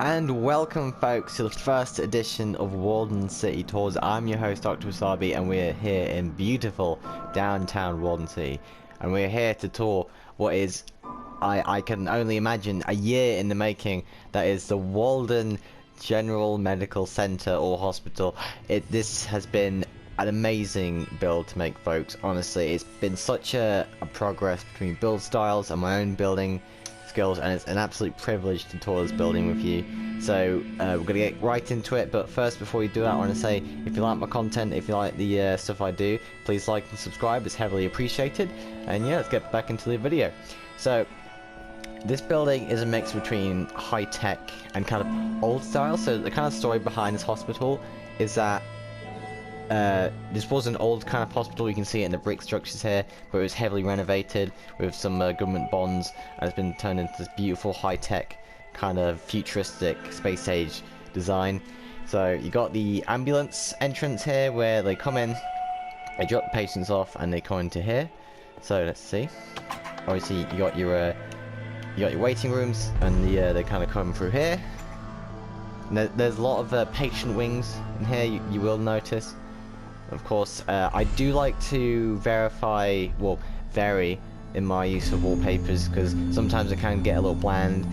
And welcome folks to the first edition of Walden City Tours. I'm your host Dr. Wasabi and we're here in beautiful downtown Walden City. And we're here to tour what is, I can only imagine, a year in the making. That is the Walden General Medical Center or Hospital. This has been an amazing build to make, folks. Honestly, it's been such a progress between build styles and my own building skills, and it's an absolute privilege to tour this building with you. So we're gonna get right into it, but first, before we do that, I want to say, if you like my content, if you like the stuff I do, please like and subscribe. It's heavily appreciated. And yeah, let's get back into the video. So this building is a mix between high-tech and kind of old style. So the kind of story behind this hospital is that this was an old kind of hospital. You can see it in the brick structures here, where it was heavily renovated with some government bonds, and it's been turned into this beautiful high-tech kind of futuristic space age design. So you got the ambulance entrance here, where they come in, they drop the patients off, and they come into here. So let's see. Obviously you got your waiting rooms, and they kind of come through here. And there's a lot of patient wings in here. You will notice. Of course, I do like to vary in my use of wallpapers, because sometimes it can get a little bland,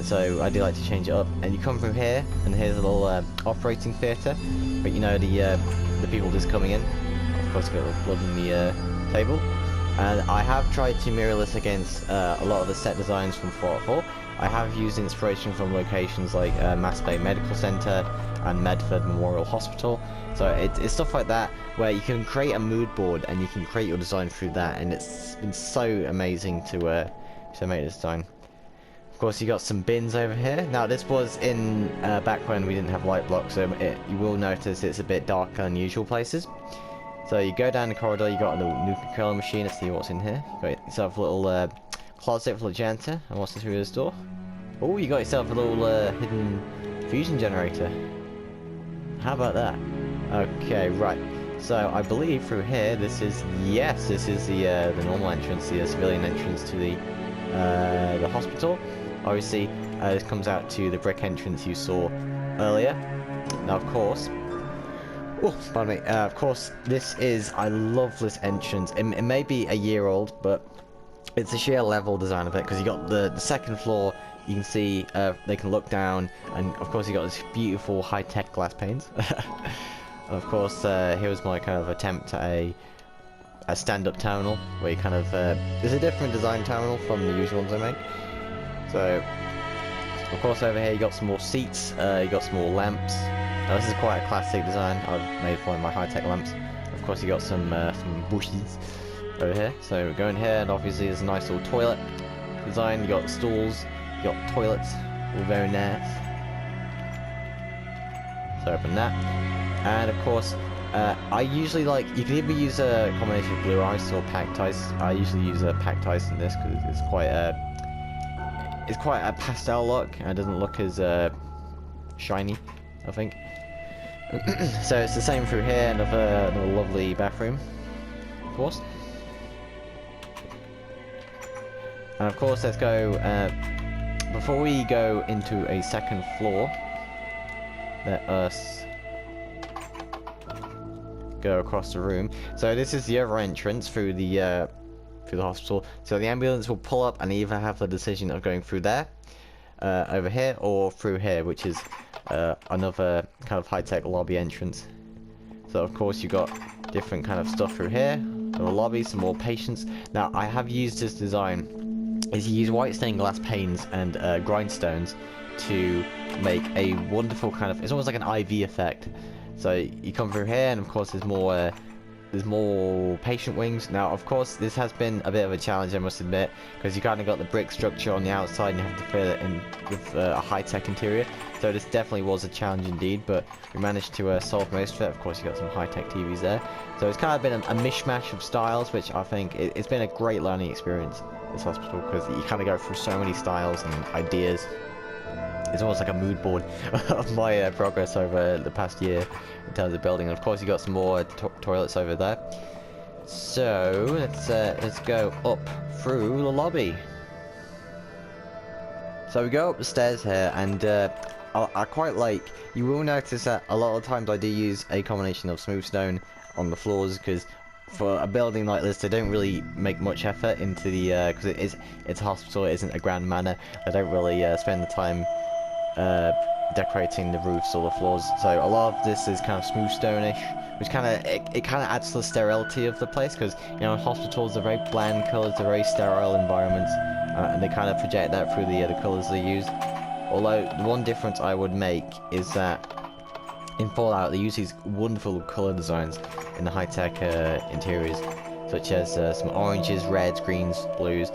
so I do like to change it up. And you come through here, and here's a little operating theatre, but you know, the people just coming in. Of course, got a blood in the table. And I have tried to mirror this against a lot of the set designs from Fallout 4. I have used inspiration from locations like Mass Bay Medical Center and Medford Memorial Hospital. So it's stuff like that, where you can create a mood board and you can create your design through that, and it's been so amazing to make this design. Of course, you got some bins over here. Now this was in back when we didn't have light blocks, so you will notice it's a bit darker than usual places. So you go down the corridor, you got a little nuclear control machine. Let's see what's in here. You got yourself a little closet full of janitor. And what's through this door? Oh, you got yourself a little hidden fusion generator. How about that? Okay, right. So I believe through here, this is the normal entrance, the civilian entrance to the hospital. Obviously, this comes out to the brick entrance you saw earlier. Now, of course. Oh, pardon me. Of course, I love this entrance. It may be a year old, but it's the sheer level design of it, because you got the second floor. You can see they can look down, and of course you got this beautiful high-tech glass panes. Of course, here was my kind of attempt at a stand-up terminal, where you kind of there's a different design terminal from the usual ones I make. So, of course, over here you got some more seats. You got some more lamps. Now, this is quite a classic design I've made for my high-tech lamps. Of course, you got some bushes over here. So we're going here, and obviously there's a nice little toilet design. You got stools, you got toilets, all very nice. So open that, and of course, I usually you can either use a combination of blue ice or packed ice. I usually use a packed ice in this because it's quite a pastel look, and it doesn't look as shiny, I think. So it's the same through here. Another lovely bathroom, of course. And of course, let's go, before we go into a second floor, let us go across the room. So this is the other entrance through the hospital. So the ambulance will pull up and either have the decision of going through there, over here, or through here, which is another kind of high-tech lobby entrance. So of course you got different kind of stuff through here. The lobby, some more patients. Now I have used this design, is you use white stained glass panes and grindstones to make a wonderful kind of, it's almost like an IV effect. So you come through here, and of course there's more patient wings. Now of course this has been a bit of a challenge, I must admit, because you kind of got the brick structure on the outside and you have to fill it in with a high-tech interior. So this definitely was a challenge indeed, but we managed to solve most of it. Of course you got some high-tech TVs there. So it's kind of been a mishmash of styles, which I think it's been a great learning experience, this hospital, because you kind of go through so many styles and ideas. It's almost like a mood board of my progress over the past year in terms of building. And of course you got some more toilets over there. So let's go up through the lobby. So we go up the stairs here, and I quite like. You will notice that a lot of times I do use a combination of smooth stone on the floors because for a building like this, they don't really make much effort into the because it's a hospital. It isn't a grand manor. They don't really spend the time decorating the roofs or the floors. So a lot of this is kind of smooth stone-ish, which kind of it kind of adds to the sterility of the place because you know hospitals are very bland colours, they're very sterile environments, and they kind of project that through the colours they use. Although the one difference I would make is that in Fallout they use these wonderful colour designs in the high-tech interiors, such as some oranges, reds, greens, blues,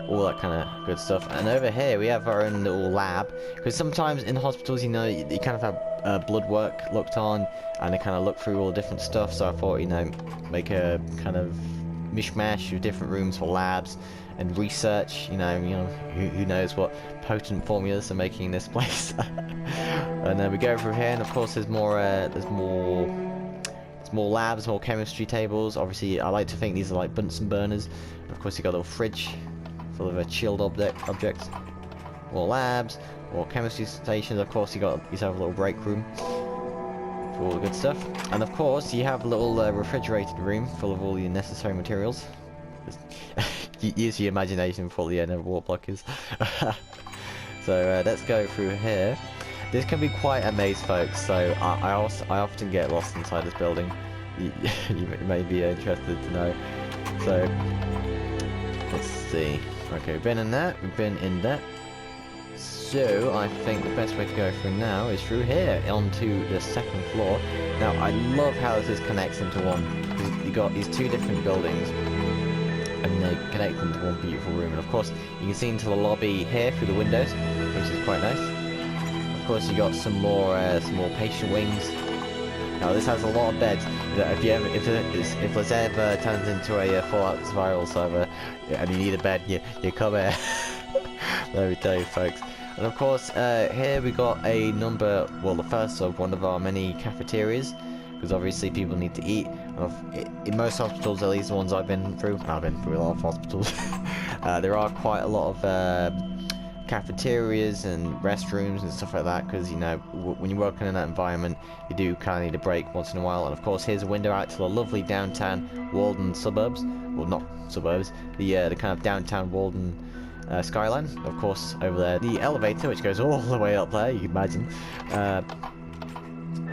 all that kind of good stuff. And over here we have our own little lab, because sometimes in hospitals, you know, you kind of have blood work looked on, and they kind of look through all the different stuff. So I thought, you know, make a kind of mishmash of different rooms for labs and research. You know, who knows what potent formulas are making this place. And then we go through here, and of course there's more labs, more chemistry tables. Obviously, I like to think these are like Bunsen burners. And of course, you got a little fridge full of chilled objects. More labs, more chemistry stations. Of course, you got yourself a little break room for all the good stuff. And of course, you have a little refrigerated room full of all the necessary materials. Use your imagination for the end of wall blockers. So let's go through here. This can be quite a maze, folks, so I often get lost inside this building. You may be interested to know. So, let's see. Okay, we've been in that, we've been in that. So, I think the best way to go through now is through here, onto the second floor. Now, I love how this connects into one. You've got these two different buildings, and they connect into one beautiful room. And of course, you can see into the lobby here through the windows, which is quite nice. Of course, you got some more patient wings. Now this has a lot of beds. If this ever turns into a Fallout Survival server and you need a bed, you come here. Let me tell you, folks. And of course, here we got a number. Well, the first of one of our many cafeterias, because obviously people need to eat. In most hospitals, at least the ones I've been through, I've been through a lot of hospitals. There are quite a lot of cafeterias and restrooms and stuff like that, because you know when you're working in that environment you do kind of need a break once in a while. And of course here's a window out to the lovely downtown Walden suburbs, well not suburbs, the kind of downtown Walden skyline. Of course over there the elevator which goes all the way up there, you can imagine.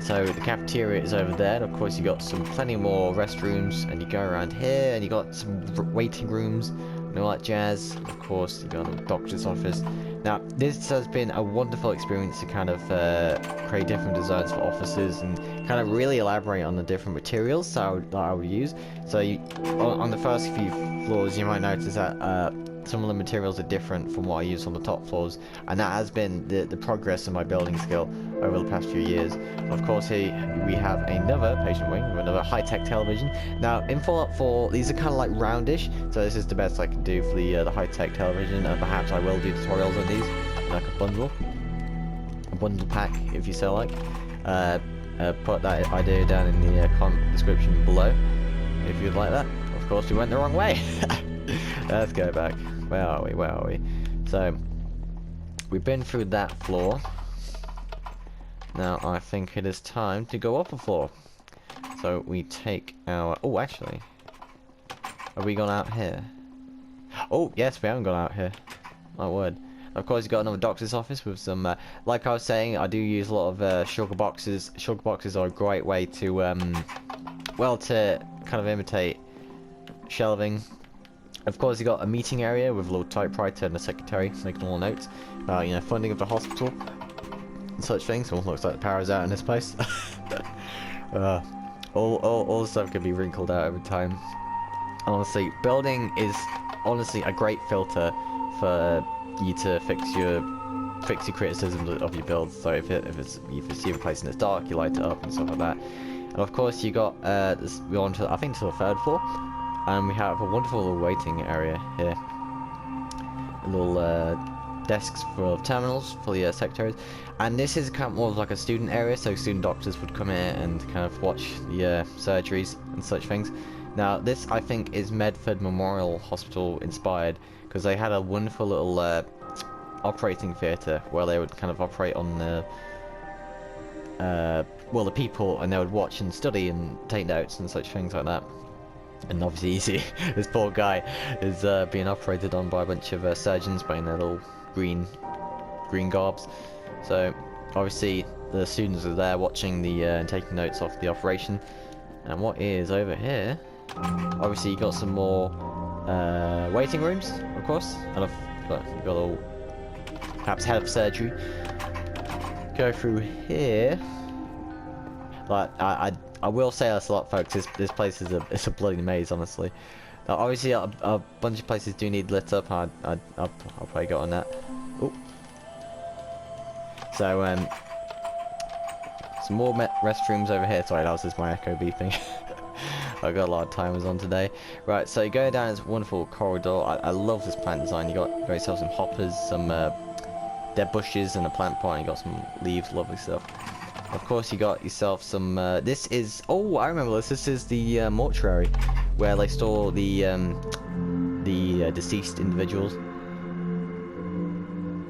So the cafeteria is over there, and of course you got plenty more restrooms, and you go around here and you got some waiting rooms and all that jazz. Of course, you got a doctor's office. Now, this has been a wonderful experience to kind of create different designs for offices and kind of really elaborate on the different materials that I would use. So on the first few floors, you might notice that some of the materials are different from what I use on the top floors, and that has been the progress of my building skill over the past few years. Of course, here we have another patient wing with another high-tech television. Now, in Fallout 4, these are kind of like roundish, so this is the best I can do for the high-tech television, and perhaps I will do tutorials on these, like a bundle pack, if you so like. Put that idea down in the description below, if you'd like that. Of course, we went the wrong way. Let's go back. Where are we? So, we've been through that floor. Now, I think it is time to go up a floor. So, we take our... Oh, actually. Have we gone out here? Oh, yes, we haven't gone out here. My word. Of course, you've got another doctor's office with some... like I was saying, I do use a lot of sugar boxes. Sugar boxes are a great way to... well, to kind of imitate shelving. Of course, you got a meeting area with a little typewriter and a secretary making all notes about, you know, funding of the hospital and such things. Well, looks like the power's out in this place. All the stuff can be wrinkled out over time. Honestly, building is honestly a great filter for you to fix your criticisms of your build. So if you see a place and it's dark, you light it up and stuff like that. And of course, you got we're on to, I think, to the third floor. And we have a wonderful little waiting area here. Little desks full of terminals for the secretaries. And this is kind of more of like a student area, so student doctors would come here and kind of watch the surgeries and such things. Now, this, I think, is Medford Memorial Hospital inspired, because they had a wonderful little operating theatre where they would kind of operate on well, the people, and they would watch and study and take notes and such things like that. And obviously you see this poor guy is being operated on by a bunch of surgeons wearing their little green garbs. So obviously the students are there watching the and taking notes of the operation. And what is over here, obviously you got some more waiting rooms, of course, and you've got all perhaps head of surgery. Go through here. Like I will say this a lot, folks. This place is a bloody maze, honestly. Now, obviously, a bunch of places do need lit up. I'll probably go on that. Ooh. So some more restrooms over here. Sorry, that was just my echo beeping. I got a lot of timers on today. Right, so you go down this wonderful corridor. I love this plant design. You got yourself some hoppers, some dead bushes, and a plant pot. And you got some leaves, lovely stuff. Of course, you got yourself some. This is. Oh, I remember this. This is the mortuary, where they store the deceased individuals.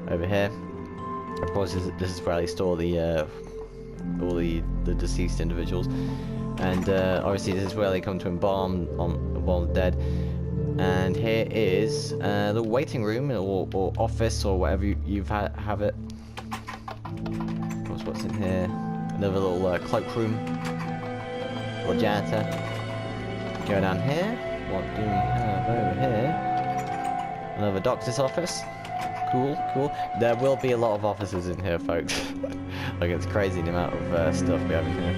Over here, of course, this is where they store the all the deceased individuals, and obviously this is where they come to embalm the dead. And here is the waiting room or office or whatever you have it. Of course, what's in here? Another little cloakroom or janitor. Go down here. What do we have over here? Another doctor's office. Cool. There will be a lot of offices in here, folks. Like, it's crazy the amount of stuff we have in here.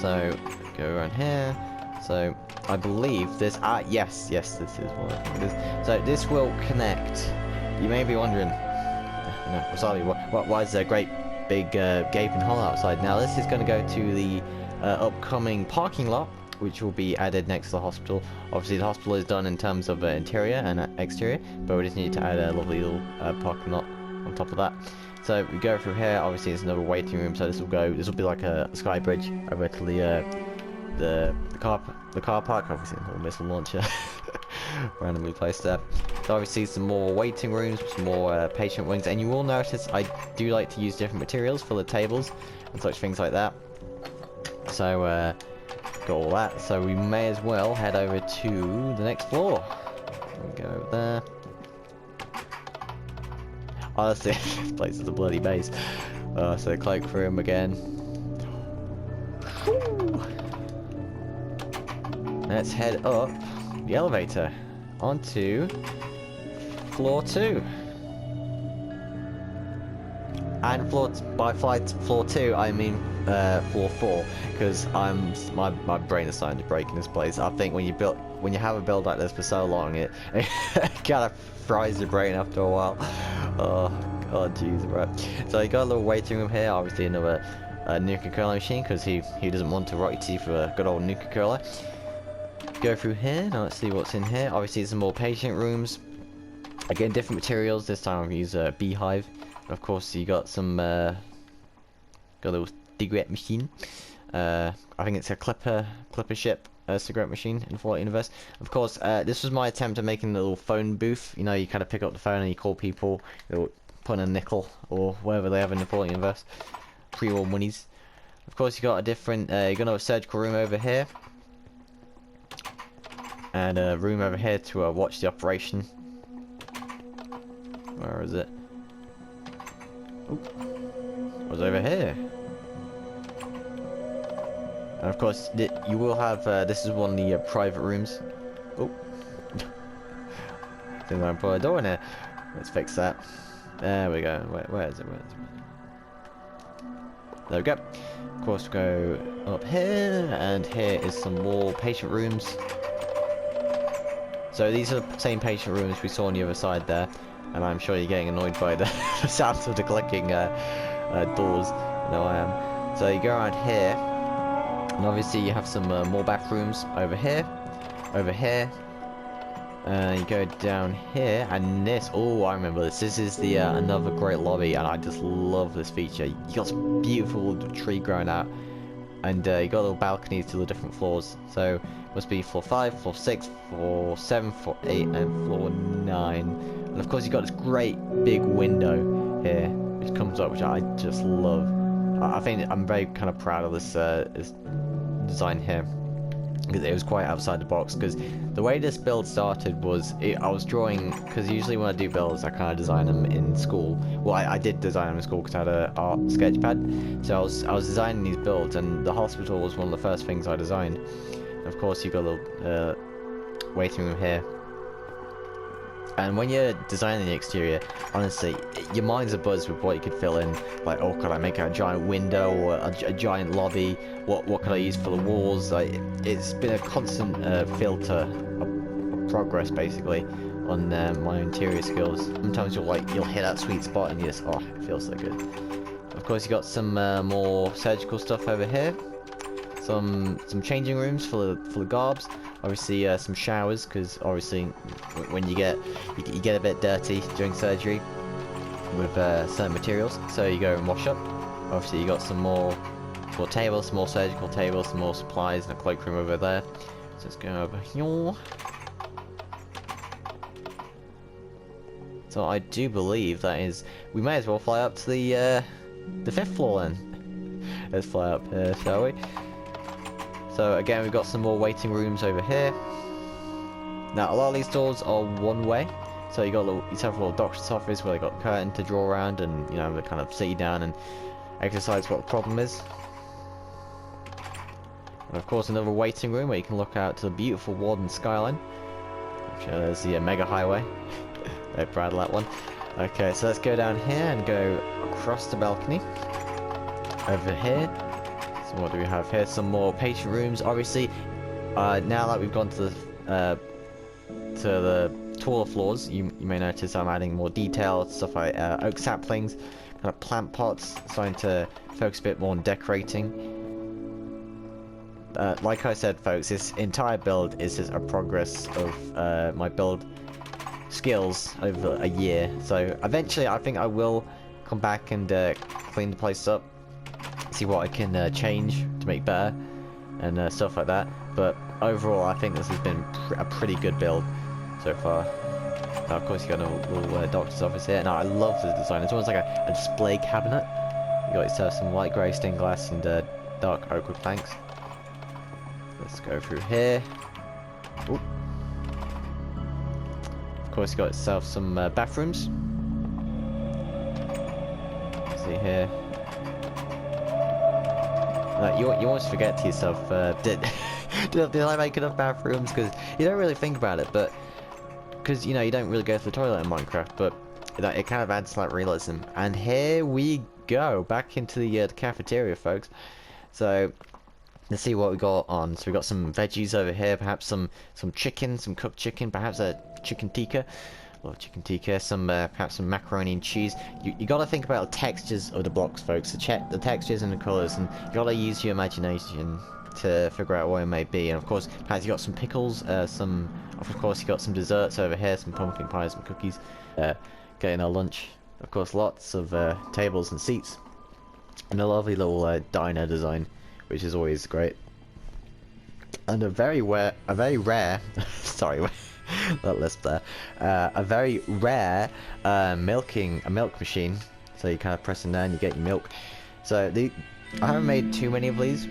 So go around here. So I believe this. Yes, this is what I think it is. So this will connect. You may be wondering, no, sorry, why is there a great big gaping hole outside? Now this is going to go to the upcoming parking lot, which will be added next to the hospital. Obviously the hospital is done in terms of interior and exterior, but we just need to add a lovely little parking lot on top of that. So we go through here. Obviously there's another waiting room, so this will be like a sky bridge over to the car park. Obviously a little missile launcher randomly placed there. So obviously some more waiting rooms, some more patient wings, and you will notice I do like to use different materials for the tables and such things like that. So got all that, so we may as well head over to the next floor. We go over there. Honestly, this place is a bloody maze. So cloakroom again. Whew. Let's head up the elevator onto floor 2. And by floor 2, I mean floor 4, because my brain is starting to break in this place. I think when you have a build like this for so long, it kind of fries your brain after a while. Oh jeez, right. So you got a little waiting room here. Obviously another nuclear curler machine, because he doesn't want to rot your teeth for a good old nuclear curler. Go through here. Now let's see what's in here. Obviously some more patient rooms. Again, different materials. This time I've used a beehive. Of course, you got some got a little cigarette machine. I think it's a clipper ship cigarette machine in Fallout Universe. Of course, this was my attempt at making a little phone booth. You know, you kind of pick up the phone and you call people. You'll put in a nickel or whatever they have in the Fallout Universe. Pre-war monies. Of course, you got a different. You got a surgical room over here, and a room over here to watch the operation. Where is it? Ooh. What's over here? And of course, you will have. This is one of the private rooms. Oh, didn't want to put a door in here. Let's fix that. There we go. Where is it? There we go. Of course, go up here, and here is some more patient rooms. So these are the same patient rooms we saw on the other side there, and I'm sure you're getting annoyed by the sounds of the clicking doors. No, I am. So you go around here, and obviously you have some more bathrooms over here, you go down here, and this. Oh, I remember this. This is the another great lobby, and I just love this feature. You got some beautiful tree growing out, and you got little balconies to the different floors. So must be floor 5, floor 6, floor 7, floor 8, and floor 9. And of course, you got this great big window here, which comes up, which I just love. I think I'm very kind of proud of this design here, because it was quite outside the box. Because the way this build started was I was drawing, because usually when I do builds I kind of design them in school. Well, I did design them in school because I had an art sketch pad, so I was designing these builds, and the hospital was one of the first things I designed. And of course you've got a little waiting room here. And when you're designing the exterior, honestly, your mind's abuzz with what you could fill in. Like, oh, could I make a giant window or a giant lobby? What could I use for the walls? Like, it's been a constant filter of progress, basically, on my interior skills. Sometimes you'll hit that sweet spot and you just, oh, it feels so good. Of course, you got some more surgical stuff over here. Some changing rooms for the guards. Obviously, some showers, because obviously, when you get a bit dirty during surgery with certain materials, so you go and wash up. Obviously, you got some more tables, some more surgical tables, some more supplies, and a cloakroom over there. So let's go over here. So I do believe that is. We may as well fly up to the 5th floor then. Let's fly up here, shall we? So again, we've got some more waiting rooms over here. Now, a lot of these doors are one way. So you got yourself a little doctor's office where they got a curtain to draw around, and you know, they kind of sit you down and exercise what the problem is. And of course, another waiting room where you can look out to the beautiful Walden skyline. There's the mega highway. Very proud of that one. Okay, so let's go down here and go across the balcony. Over here. So what do we have here? Some more patient rooms. Obviously, now that we've gone to the taller floors, you may notice I'm adding more detail, stuff like oak saplings, kind of plant pots, starting to focus a bit more on decorating. Like I said, folks, this entire build is just a progress of my build skills over a year. So eventually, I think I will come back and clean the place up, see what I can change to make better, and stuff like that. But overall, I think this has been a pretty good build so far. Now, of course, you got a little doctor's office here. Now, I love the design. It's almost like a display cabinet. You got yourself some light grey stained glass and dark oak wood planks. Let's go through here. Ooh. Of course, you got yourself some bathrooms. See here. Like, you almost forget to yourself, did I make enough bathrooms? Because you don't really think about it, but because you know you don't really go to the toilet in Minecraft, but it kind of adds like realism. And here we go, back into the cafeteria, folks. So let's see what we got on. So we got some veggies over here, perhaps some chicken, some cooked chicken, perhaps a chicken tikka. Love chicken tikka. Some perhaps some macaroni and cheese. You got to think about the textures of the blocks, folks. The textures and the colours, and you got to use your imagination to figure out what it may be. And of course, perhaps you got some pickles. Of course, you got some desserts over here, some pumpkin pies, some cookies. Getting our lunch. Of course, lots of tables and seats, and a lovely little diner design, which is always great. And a very rare, sorry. That list there. A very rare milk machine. So you kind of press in there and you get your milk. So I haven't made too many of these.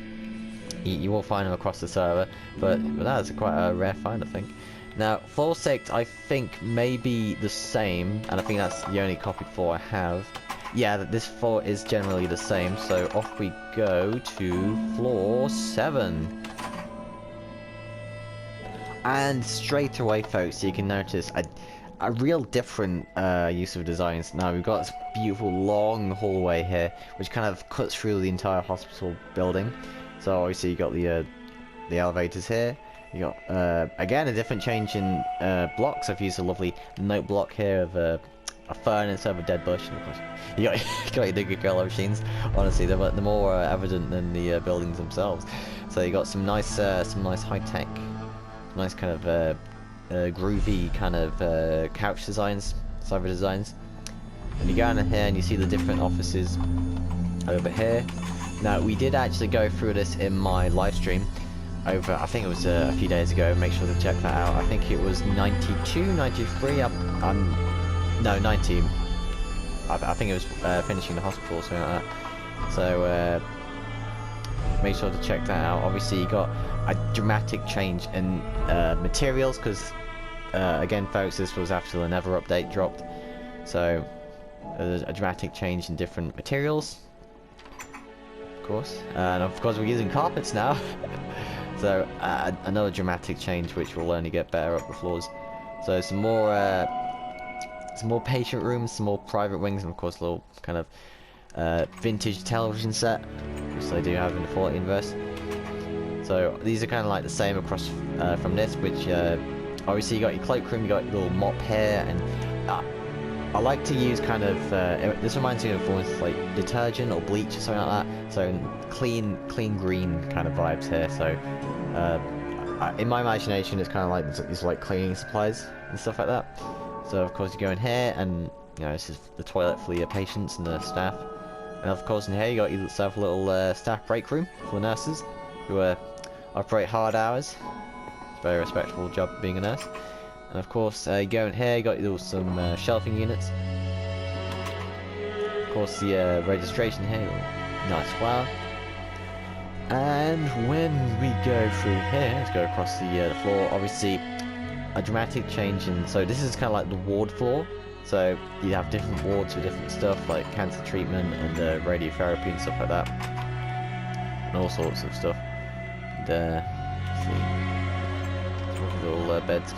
You will find them across the server, but that's quite a rare find, I think. Now, floor 6, I think may be the same, and I think that's the only copy floor I have. Yeah, this floor is generally the same. So off we go to floor 7. And straight away, folks, you can notice a real different use of designs. Now we've got this beautiful long hallway here, which kind of cuts through the entire hospital building. So obviously you got the elevators here. You got again a different change in blocks. I've used a lovely note block here of a fern instead of a dead bush. And of course, you got your Digger Gorilla machines. Honestly, they're more evident than the buildings themselves. So you got some nice high tech. Nice kind of groovy kind of couch designs, server designs. And you go in here and you see the different offices over here. Now we did actually go through this in my live stream over, I think it was a few days ago. Make sure to check that out. I think it was 92, 93. No, 90. I think it was finishing the hospital or something like that. So make sure to check that out. Obviously you got a dramatic change in materials, because again folks, this was after the Nether update dropped, so there's a dramatic change in different materials, of course, and of course we're using carpets now. So another dramatic change which will only get better up the floors. So some more patient rooms, some more private wings, and of course a little kind of vintage television set, which they do have in the Fallout universe. So these are kind of like the same across from this, which obviously you got your cloakroom, you got your little mop here, and I like to use kind of this reminds me of almost like detergent or bleach or something like that. So clean green kind of vibes here. So in my imagination, it's kind of like these like cleaning supplies and stuff like that. So of course you go in here, and you know, this is the toilet for your patients and the staff. And of course in here you got yourself a little staff break room for the nurses who operate hard hours. It's a very respectable job being a nurse. And of course you go in here, you got some shelving units. Of course the registration here, nice flower. And when we go through here, let's go across the floor, obviously a dramatic change in, so this is kind of like the ward floor. So you have different wards with different stuff like cancer treatment and radiotherapy and stuff like that, and all sorts of stuff. And let's see, little beds.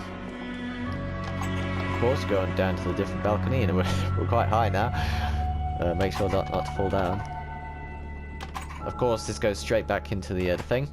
Of course, going down to the different balcony, and we're quite high now. Make sure not to fall down. Of course, this goes straight back into the thing.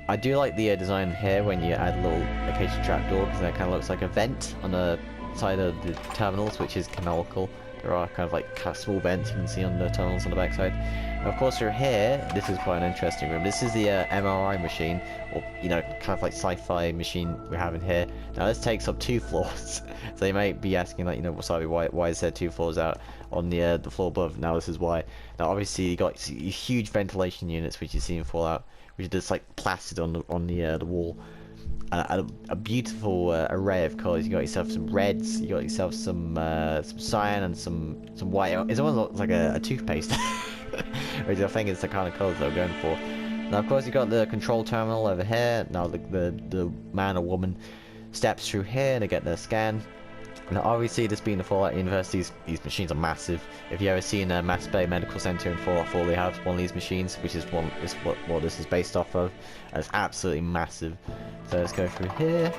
I do like the design here when you add a little acacia trapdoor, because that kind of looks like a vent on the side of the terminals, which is canonical. There are kind of like small vents you can see on the terminals on the backside. And of course, through here, this is quite an interesting room. This is the MRI machine, or you know, kind of like sci-fi machine we have in here. Now this takes up 2 floors, so you may be asking, like, you know, Wasabi, why is there 2 floors out on the floor above? Now this is why. Now obviously you got huge ventilation units, which you see in Fallout, which are just like plastered on the wall. A beautiful array of colours. You got yourself some reds, you got yourself some cyan and some white. It almost looks like a toothpaste, which I think is the kind of colours they're going for. Now of course you got the control terminal over here. Now the man or woman steps through here to get their scan. Now obviously, this being the Fallout universe, these machines are massive. If you ever seen a Mass Bay Medical Center in Fallout 4, they have one of these machines, which is what this is based off of. And it's absolutely massive. So let's go through here.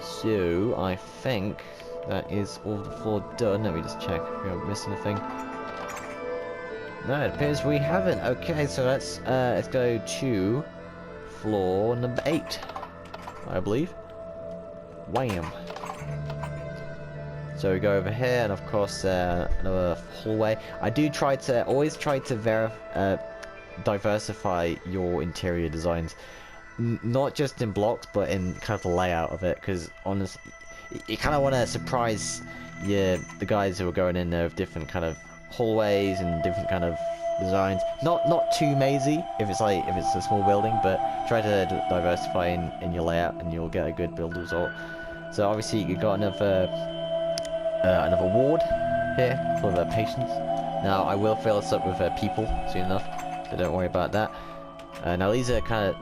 So I think that is all the floor done. Let me just check if we haven't missed anything. No, it appears we haven't. Okay, so let's go to floor number 8, I believe. Wham! So we go over here, and of course another hallway. I do always try to diversify your interior designs, not just in blocks, but in kind of the layout of it. Because honestly, you kind of want to surprise the guys who are going in there with different kind of hallways and different kind of designs. Not too mazy if it's a small building, but try to diversify in your layout, and you'll get a good build result. So obviously you got another ward here for the patients. Now I will fill this up with people soon enough, so don't worry about that. Now these are kind of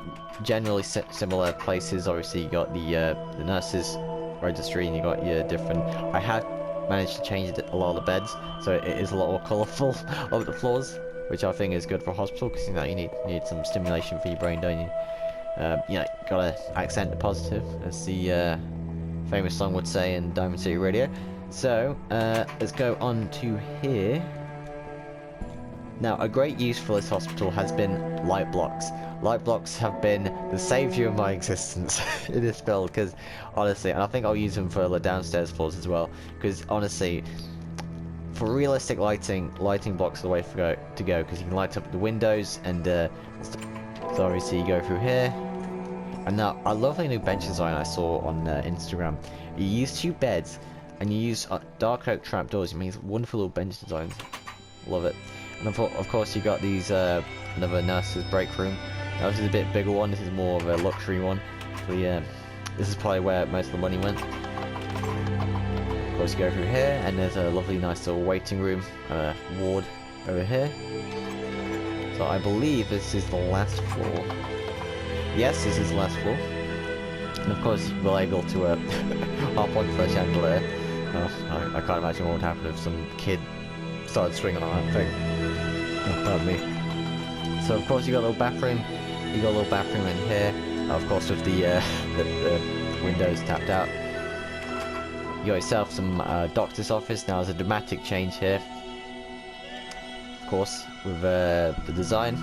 generally similar places. Obviously you got the nurses registry, and you got your different. I have managed to change a lot of the beds, so it is a lot more colourful of the floors, which I think is good for a hospital, because you know you need some stimulation for your brain, don't you? You know, gotta accent the positive, as the famous song would say in Diamond City Radio. So let's go on to here. Now, a great use for this hospital has been light blocks. Light blocks have been the saviour of my existence in this build, because honestly, and I think I'll use them for the downstairs floors as well, because honestly, for realistic lighting blocks are the way to go, because you can light up the windows, and so obviously you go through here. And now, a lovely new bench design I saw on Instagram. You use 2 beds, and you use dark oak trapdoors. It makes wonderful little bench designs. Love it. And of course you got these another nurse's break room. Now this is a bit bigger one. This is more of a luxury one. This is probably where most of the money went. Of course you go through here, and there's a lovely nice little waiting room, ward over here. So I believe this is the last floor. Yes, this is the last floor. And of course, we're able to hop onto the chandelier. I can't imagine what would happen if some kid started swinging on that thing. Oh, pardon me. So of course you got a little bathroom. You got a little bathroom in here. Of course with the windows tapped out. You got yourself some doctor's office. Now there's a dramatic change here. Of course, with the design.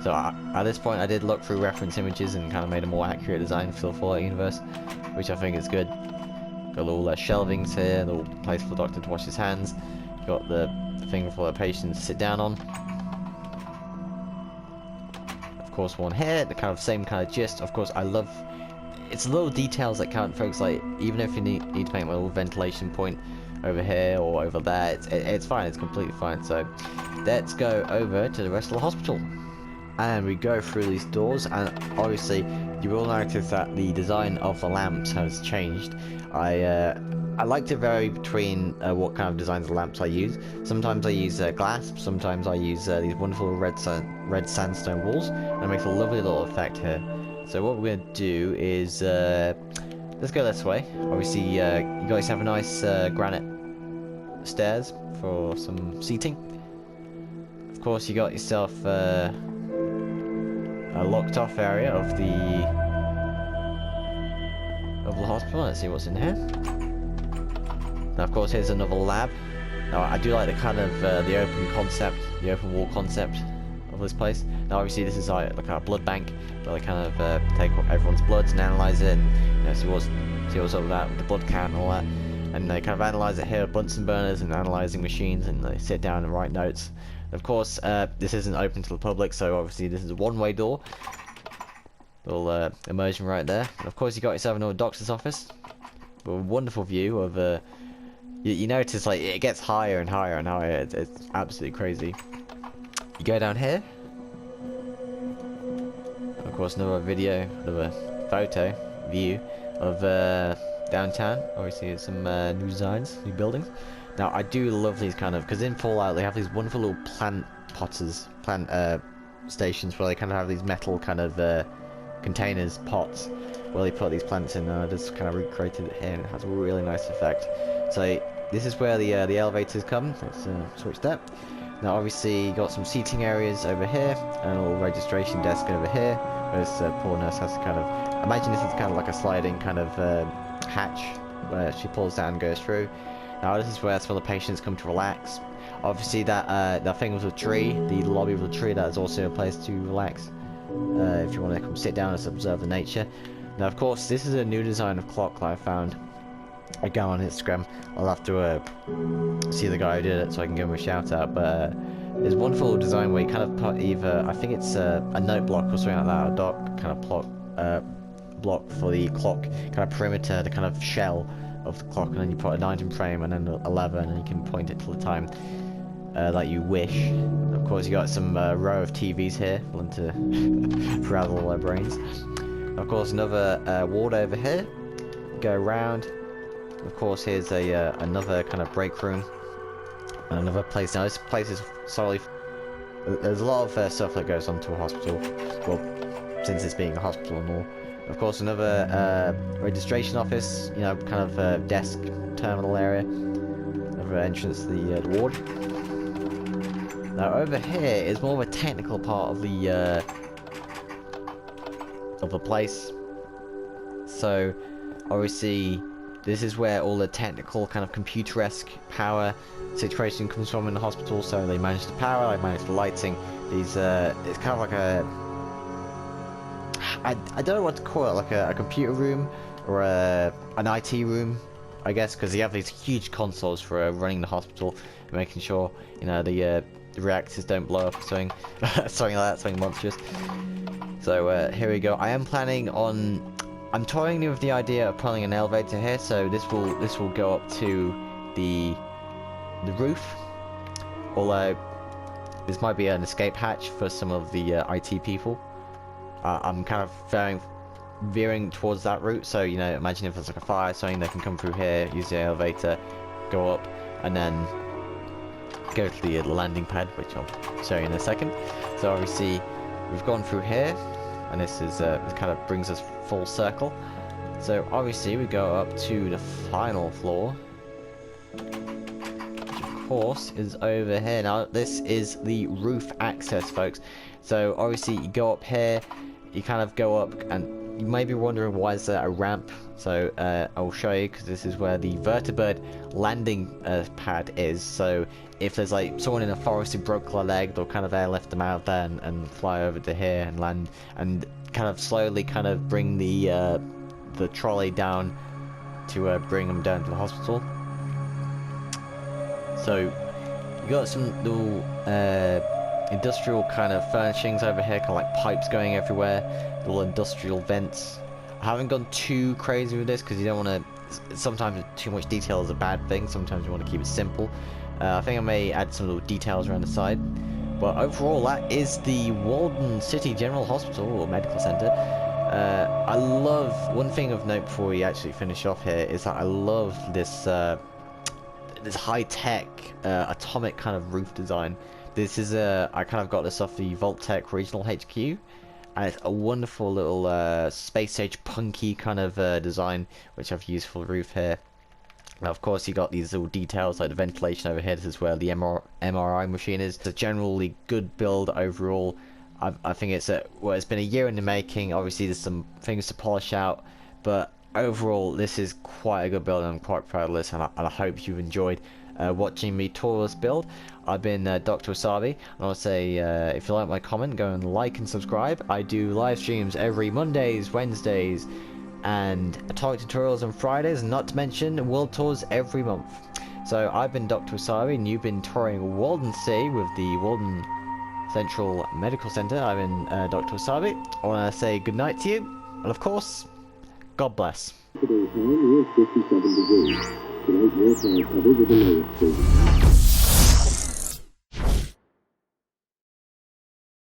So at this point I did look through reference images and kind of made a more accurate design for the Fallout universe, which I think is good. Got a little shelvings here, a little place for the doctor to wash his hands. Got the thing for the patient to sit down on. Of course one here, the kind of same kind of gist. Of course I love, it's little details that count, folks, like even if you need to make a little ventilation point over here or over there, it's fine, it's completely fine. So let's go over to the rest of the hospital. And we go through these doors, and obviously you will notice that the design of the lamps has changed. I like to vary between what kind of designs of lamps I use. Sometimes I use glass, sometimes I use these wonderful red sandstone walls, and it makes a lovely little effect here. So what we're going to do is, let's go this way. Obviously you guys have a nice granite stairs for some seating. Of course you got yourself a locked off area of the hospital. Let's see what's in here. Now of course here's another lab. Now I do like the kind of the open wall concept of this place. Now obviously this is like a blood bank where they kind of take everyone's bloods and analyze it, and see what's up with that, with the blood count and all that. And they kind of analyze it here with Bunsen burners and analyzing machines, and they sit down and write notes. Of course, this isn't open to the public, so obviously this is a one-way door. Little immersion right there. And of course, you got yourself another doctor's office with a wonderful view of. You notice like it gets higher and higher and higher. It's absolutely crazy. You go down here. Of course, another video, another photo view of downtown. Obviously, it's some new designs, new buildings. Now I do love these kind of, because in Fallout they have these wonderful little plant stations where they kind of have these metal kind of containers, pots, where they put these plants in. And I just kind of recreated it here, and it has a really nice effect. So this is where the elevators come. Let's switch that. Now obviously you got some seating areas over here, and a little registration desk over here, where this poor nurse has to kind of, imagine this is kind of like a sliding kind of hatch where she pulls down and goes through. Now this is where some of the patients come to relax. Obviously that thing with the tree, the lobby with the tree, that is also a place to relax if you want to come sit down and observe the nature. Now of course this is a new design of clock that I found. I go on Instagram. I'll have to see the guy who did it so I can give him a shout out. But there's one wonderful design where you kind of put either, I think it's a note block or something like that, a dark kind of block for the clock kind of perimeter, the kind of shell of the clock, and then you put a 19 frame and then a lever, and then you can point it to the time like you wish. Of course you got some row of TVs here for them to frazzle their brains. Of course another ward over here. Go around. Of course here's a another kind of break room, and another place. Now this place is solely, there's a lot of stuff that goes on to a hospital, well, since it's being a hospital and all. Of course another registration office, you know, kind of desk terminal area, another entrance to the ward. Now over here is more of a technical part of the place. So obviously this is where all the technical kind of computer-esque power situation comes from in the hospital. So they manage the power, they manage the lighting. These it's kind of like a, I don't know what to call it, like a computer room or an IT room, I guess, because you have these huge consoles for running the hospital, and making sure, you know, the reactors don't blow up or something, something like that, something monstrous. So here we go. I am planning on, I'm toying with the idea of putting an elevator here, so this will go up to the roof. Although this might be an escape hatch for some of the IT people. I'm kind of veering towards that route, so, you know, imagine if there's like a fire or something, they can come through here, use the elevator, go up, and then go to the landing pad, which I'll show you in a second. So obviously we've gone through here, and this is this kind of brings us full circle. So obviously we go up to the final floor, which of course is over here. Now this is the roof access, folks. So obviously you go up here, you kind of go up, and you may be wondering why is there a ramp. So I'll show you, because this is where the vertibird landing pad is. So if there's like someone in a forest who broke their leg, they'll kind of airlift them out there and fly over to here and land, and kind of slowly kind of bring the trolley down to bring them down to the hospital. So you got some little industrial kind of furnishings over here, kind of like pipes going everywhere, little industrial vents. I haven't gone too crazy with this because you don't want to, sometimes too much detail is a bad thing, sometimes you want to keep it simple. I think I may add some little details around the side, but overall that is the Walden City General Hospital or Medical Center. I love, one thing of note before we actually finish off here is that I love this this high-tech atomic kind of roof design. This is I kind of got this off the Vault-Tec Regional HQ, and it's a wonderful little space-age punky kind of design, which I've used for the roof here. Now, of course, you got these little details like the ventilation over here. This is where the MRI machine is. It's a generally good build overall. I think it's well, it's been a year in the making. Obviously, there's some things to polish out, but overall, this is quite a good build, and I'm quite proud of this, and I hope you've enjoyed watching me tour this build. I've been Dr. Wasabi, and I'll say if you like my comment, go and like and subscribe. I do live streams every Mondays, Wednesdays, and atomic tutorials on Fridays, and not to mention world tours every month. So I've been Dr. Wasabi, and you've been touring Walden City with the Walden Central Medical Center. I've been Dr. Wasabi. I want to say good night to you, and of course, God bless. Today's time is 57 degrees. Tonight, more clouds covered with a low exposure.